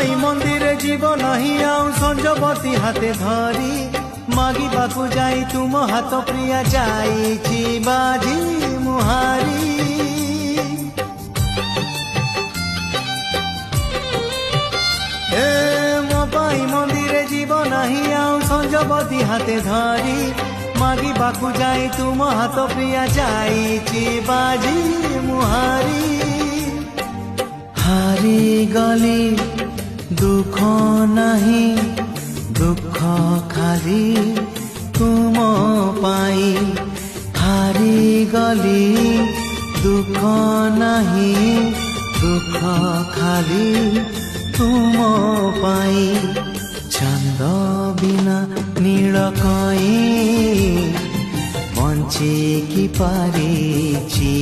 ପାଇଁ ମନ୍ଦିରେ ଯିବ ନାହିଁ ଆଉ ସଞ୍ଜବତୀ ହାତେ ଧରି ମାଗିବାକୁ ଯାଇ ତୁମ ହାତ ପ୍ରିୟା ଯାଇଛି ବାଜି ମୁହାରି। ଏ ମୋ ପାଇଁ ମନ୍ଦିରେ ଯିବ ନାହିଁ ଆଉ ସଞ୍ଜବତୀ ହାତେ ଧରି ମାଗିବାକୁ ଯାଇ ତୁମ ହାତ ପ୍ରିୟା ଯାଇଛି ବାଜି ମୁହାରି। ହାରିଗଲି ଦୁଃଖ ନାହିଁ ଦୁଃଖ ଖାଲି ତୁମ ପାଇଁ। ହାରିଗଲି ଦୁଃଖ ନାହିଁ ଦୁଃଖ ଖାଲି ତୁମ ପାଇଁ। ଚାନ୍ଦ ବିନା ନୀଳ କଇଁ ବଞ୍ଚିକି ପାରିଛି।